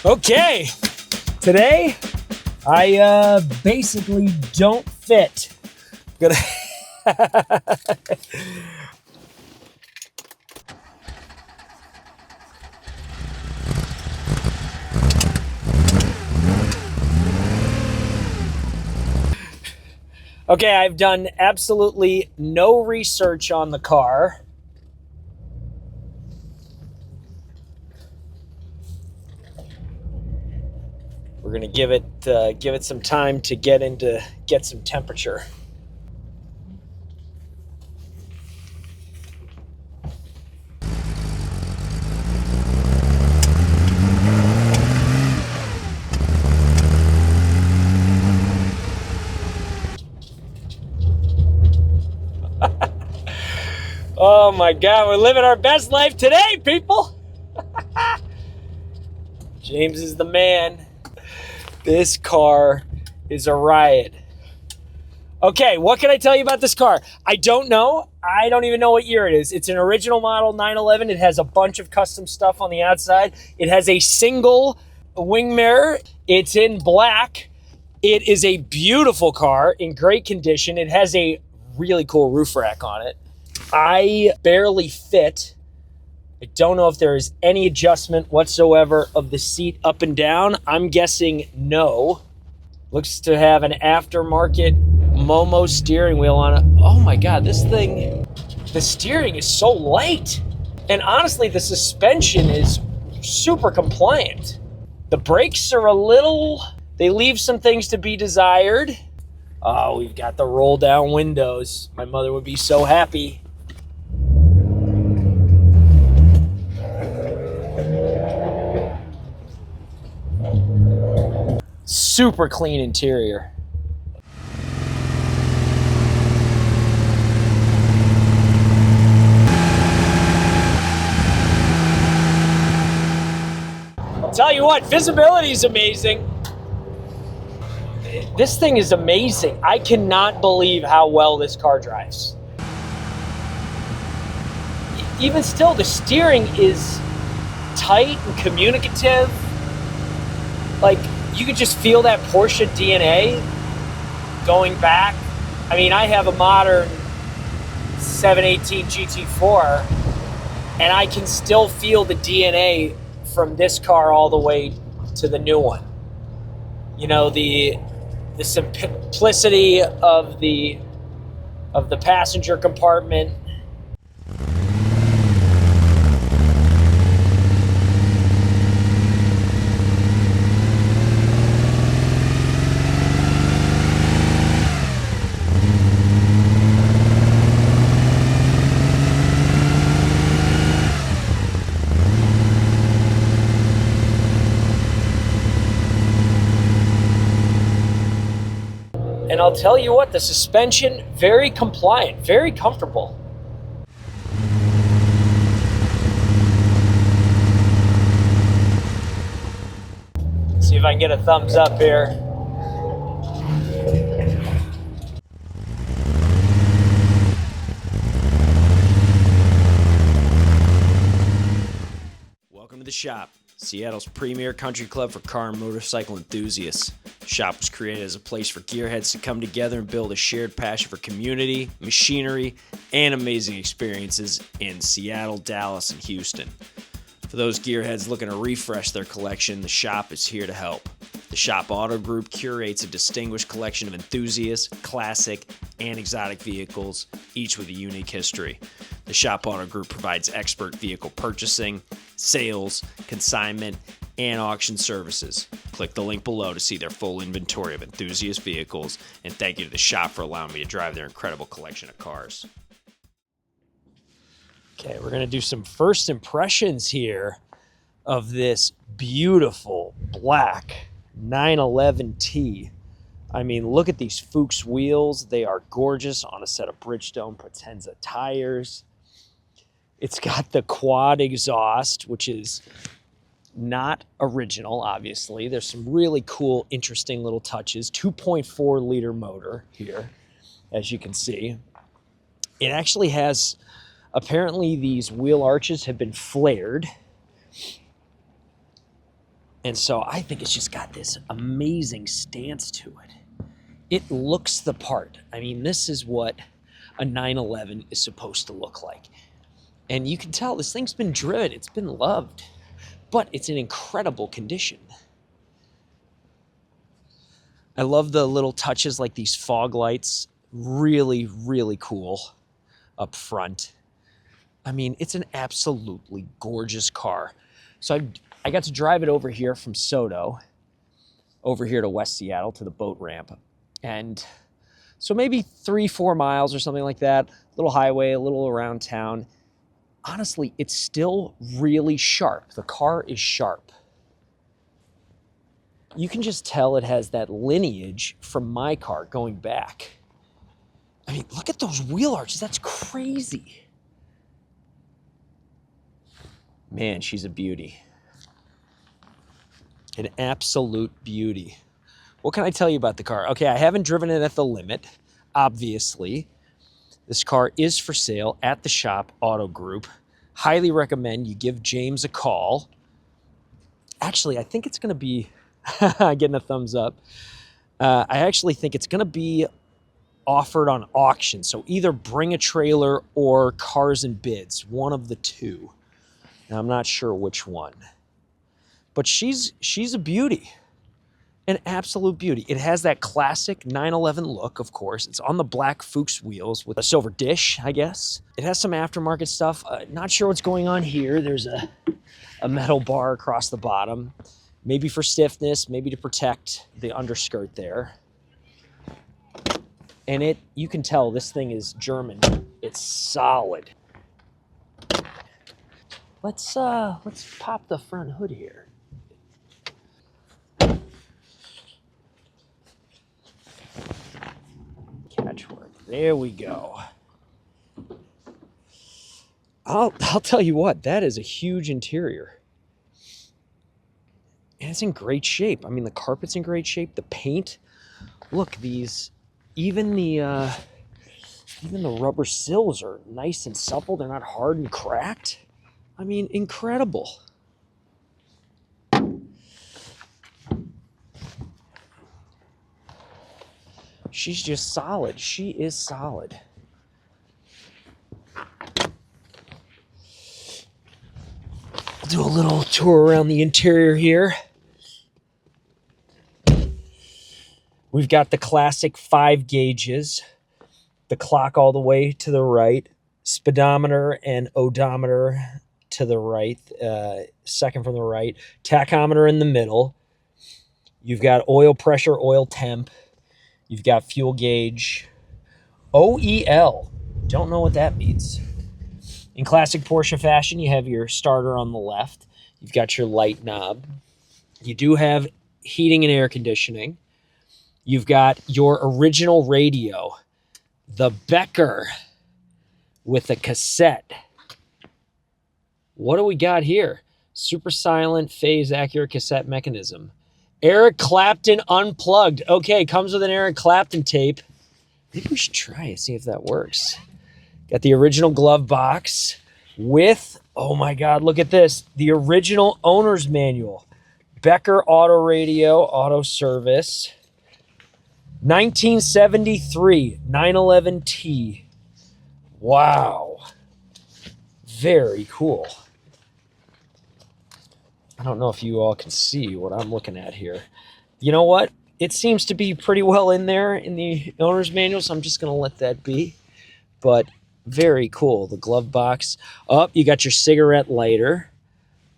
Okay, today I basically don't fit. Gonna Okay, I've done absolutely no research on the car. We're gonna give it some time to get some temperature. Oh my God, we're living our best life today, people. James is the man. This car is a riot. Okay, what can I tell you about this car? I don't know. I don't even know what year it is. It's an original model 911. It has a bunch of custom stuff on the outside. It has a single wing mirror. It's in black. It is a beautiful car in great condition. It has a really cool roof rack on it. I barely fit. I don't know if there is any adjustment whatsoever of the seat up and down. I'm guessing no. Looks to have an aftermarket Momo steering wheel on it. Oh my God, this thing, the steering is so light. And honestly, the suspension is super compliant. The brakes are they leave some things to be desired. Oh, we've got the roll down windows. My mother would be so happy. Super clean interior. I'll tell you what, visibility is amazing. This thing is amazing. I cannot believe how well this car drives. Even still, the steering is tight and communicative. Like, you could just feel that Porsche DNA going back. I mean, I have a modern 718 GT4, and I can still feel the DNA from this car all the way to the new one. You know, the simplicity of the passenger compartment. And I'll tell you what, the suspension, very compliant, very comfortable. See if I can get a thumbs up here. Welcome to the shop, Seattle's premier country club for car and motorcycle enthusiasts. The shop was created as a place for gearheads to come together and build a shared passion for community, machinery, and amazing experiences in Seattle, Dallas, and Houston. For those gearheads looking to refresh their collection, the shop is here to help. The Shop Auto Group curates a distinguished collection of enthusiasts, classic, and exotic vehicles, each with a unique history. The Shop Auto Group provides expert vehicle purchasing, sales, consignment, and auction services. Click the link below to see their full inventory of enthusiast vehicles, and thank you to the shop for allowing me to drive their incredible collection of cars. Okay, we're going to do some first impressions here of this beautiful black 911T. I mean, look at these Fuchs wheels. They are gorgeous on a set of Bridgestone Potenza tires. It's got the quad exhaust, which is not original, obviously. There's some really cool, interesting little touches. 2.4 liter motor here, as you can see. It actually has, apparently these wheel arches have been flared. And so I think it's just got this amazing stance to it. It looks the part. I mean, this is what a 911 is supposed to look like. And you can tell this thing's been driven. It's been loved. But it's in incredible condition. I love the little touches like these fog lights. Really, really cool up front. I mean, it's an absolutely gorgeous car. So I got to drive it over here from Soto, over here to West Seattle to the boat ramp. And so maybe 3-4 miles or something like that, a little highway, a little around town. Honestly, it's still really sharp. The car is sharp. You can just tell it has that lineage from my car going back. I mean, look at those wheel arches. That's crazy. Man, she's a beauty. An absolute beauty. What can I tell you about the car? Okay, I haven't driven it at the limit, obviously. This car is for sale at the shop, Auto Group. Highly recommend you give James a call. Actually, I think it's going to be, getting a thumbs up. I actually think it's going to be offered on auction. So either Bring a Trailer or Cars and Bids, one of the two. Now, I'm not sure which one. But she's a beauty. An absolute beauty. It has that classic 911 look, of course. It's on the black Fuchs wheels with a silver dish, I guess. It has some aftermarket stuff. Not sure what's going on here. There's a metal bar across the bottom. Maybe for stiffness, maybe to protect the underskirt there. And you can tell this thing is German. It's solid. Let's pop the front hood here. Catchwork. There we go. I'll tell you what, that is a huge interior. And it's in great shape. I mean, the carpet's in great shape. The paint. Look, even the rubber sills are nice and supple. They're not hard and cracked. I mean, incredible. She's just solid. She is solid. I'll do a little tour around the interior here. We've got the classic 5 gauges, the clock all the way to the right, speedometer and odometer to the right, second from the right, tachometer in the middle. You've got oil pressure, oil temp. You've got fuel gauge. OEL. Don't know what that means. In classic Porsche fashion, you have your starter on the left. You've got your light knob. You do have heating and air conditioning. You've got your original radio, the Becker with a cassette. What do we got here? Super silent phase accurate cassette mechanism. Eric Clapton unplugged. Okay, comes with an Eric Clapton tape. Maybe we should try it, see if that works. Got the original glove box with, oh my God, look at this. The original owner's manual. Becker Auto Radio, Auto Service. 1973, 911T. Wow. Very cool. I don't know if you all can see what I'm looking at here. You know what? It seems to be pretty well in there in the owner's manual, so I'm just going to let that be. But very cool. The glove box. Oh, you got your cigarette lighter.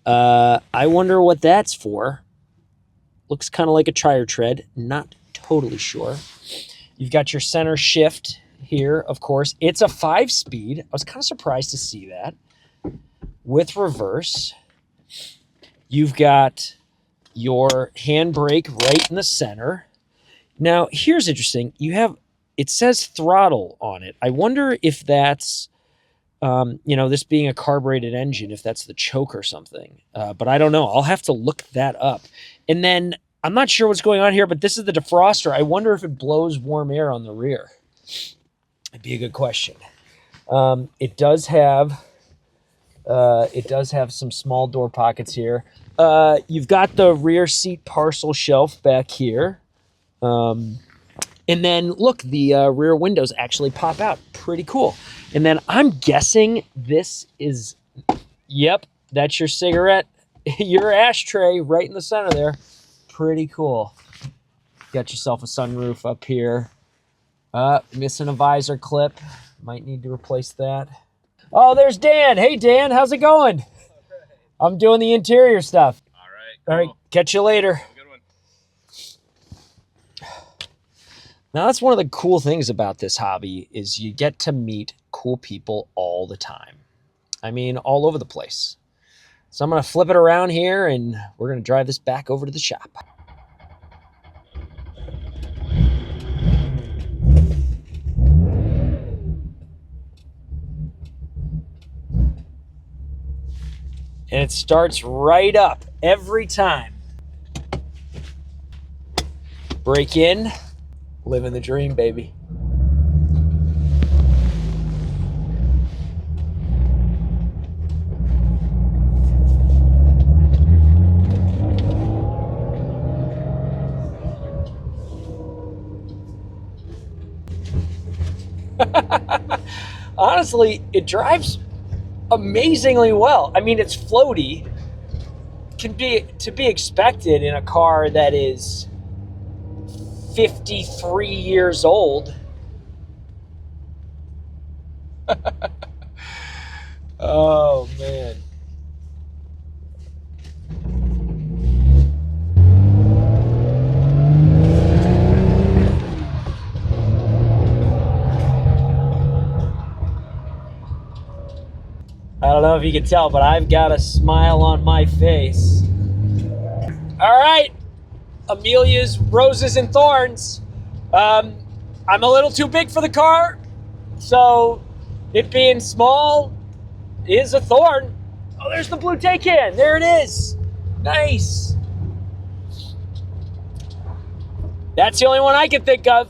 I wonder what that's for. Looks kind of like a tire tread. Not totally sure. You've got your center shift here, of course. It's a 5-speed. I was kind of surprised to see that. With reverse. You've got your handbrake right in the center. Now, here's interesting. It says throttle on it. I wonder if that's, this being a carbureted engine, if that's the choke or something. But I don't know. I'll have to look that up. And then I'm not sure what's going on here, but this is the defroster. I wonder if it blows warm air on the rear. It'd be a good question. It does have It does have some small door pockets here. You've got the rear seat parcel shelf back here. And then look, the rear windows actually pop out. Pretty cool. And then I'm guessing this is, yep, that's your cigarette, your ashtray right in the center there. Pretty cool. Got yourself a sunroof up here. Missing a visor clip. Might need to replace that. Oh, there's Dan. Hey, Dan, how's it going? Right. I'm doing the interior stuff. All right. All right, catch you later. Have a good one. Now, that's one of the cool things about this hobby is you get to meet cool people all the time. I mean, all over the place. So I'm going to flip it around here, and we're going to drive this back over to the shop. And it starts right up every time. Break in, living the dream, baby. Honestly, it drives amazingly well. I mean, it's floaty. Can be to be expected in a car that is 53 years old. Oh, man. I don't know if you can tell, but I've got a smile on my face. All right, Amelia's Roses and Thorns. I'm a little too big for the car, so it being small is a thorn. Oh, there's the blue take can. There it is. Nice. That's the only one I can think of.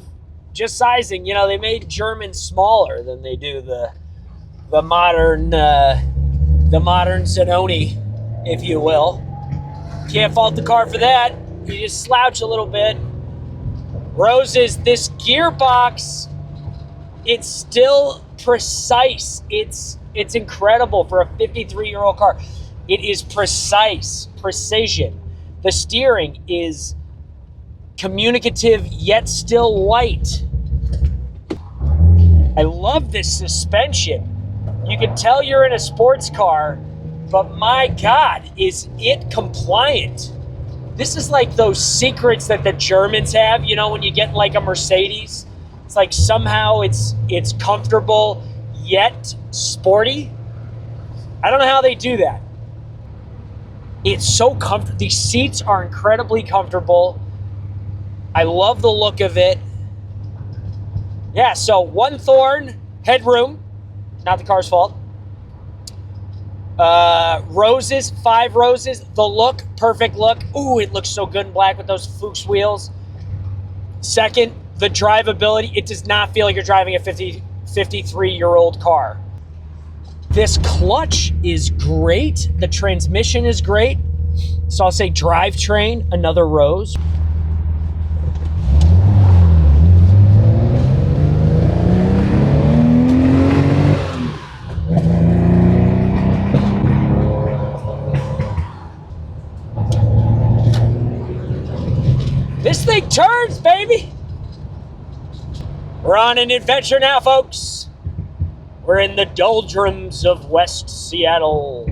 Just sizing. You know, they made Germans smaller than they do the modern Zanoni, if you will. Can't fault the car for that. You just slouch a little bit. Roses, this gearbox, it's still precise. It's incredible for a 53-year-old car. It is precise, precision. The steering is communicative yet still light. I love this suspension. You can tell you're in a sports car, but my God, is it compliant? This is like those secrets that the Germans have, you know, when you get like a Mercedes. It's like somehow it's comfortable yet sporty. I don't know how they do that. It's so comfortable. These seats are incredibly comfortable. I love the look of it. Yeah, so one thorn, headroom. Not the car's fault. Roses, 5 roses. The look, perfect look. Ooh, it looks so good in black with those Fuchs wheels. Second, the drivability. It does not feel like you're driving a 53-year-old car. This clutch is great. The transmission is great. So I'll say drivetrain, another rose. This thing turns, baby. We're on an adventure now, folks. We're in the doldrums of West Seattle.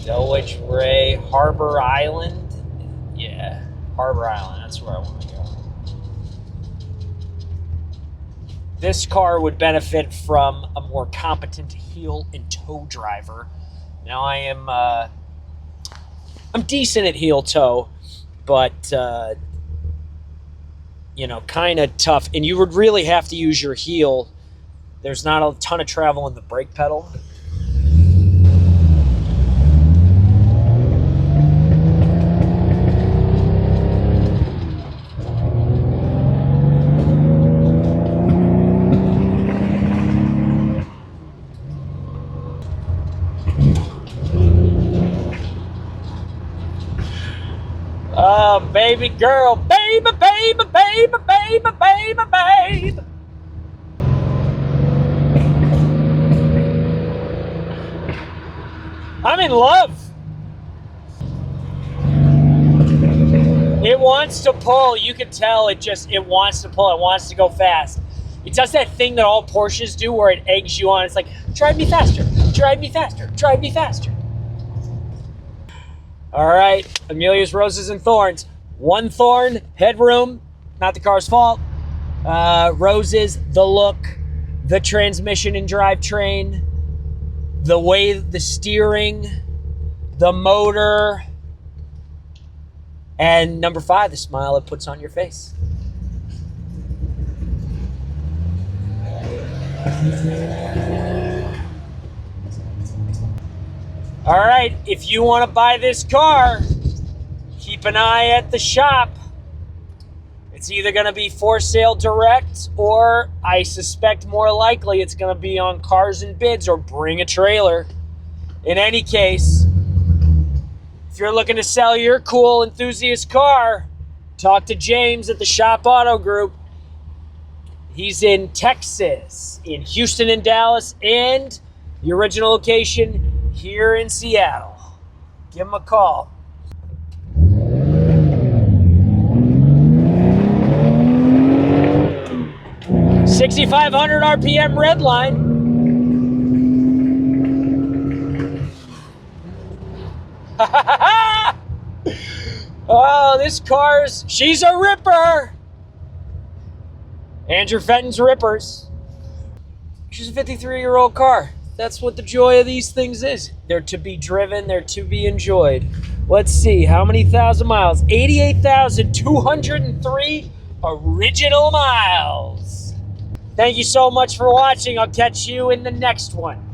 Dulwich Ray, Harbor Island. Yeah, Harbor Island, that's where I want to go. This car would benefit from a more competent heel and toe driver. Now I'm decent at heel toe, but kind of tough. And you would really have to use your heel. There's not a ton of travel in the brake pedal. Oh, baby girl, baby, baby, baby, baby, baby, baby. I'm in love. It wants to pull. You can tell it wants to pull. It wants to go fast. It does that thing that all Porsches do where it eggs you on. It's like, drive me faster, drive me faster, drive me faster. All right, Amelia's Roses and Thorns. One thorn, headroom, not the car's fault. Roses, the look, the transmission and drivetrain, the way the steering, the motor, and number 5, the smile it puts on your face. All right, if you want to buy this car, keep an eye at the shop. It's either going to be for sale direct, or I suspect more likely it's going to be on Cars and Bids or Bring a Trailer. In any case, if you're looking to sell your cool enthusiast car, talk to James at the Shop Auto Group. He's in Texas, in Houston and Dallas, and the original location here in Seattle. Give him a call. $6,500 RPM red line. Oh, this she's a ripper. Andrew Fenton's rippers. She's a 53-year-old car. That's what the joy of these things is. They're to be driven, they're to be enjoyed. Let's see, how many thousand miles? 88,203 original miles. Thank you so much for watching. I'll catch you in the next one.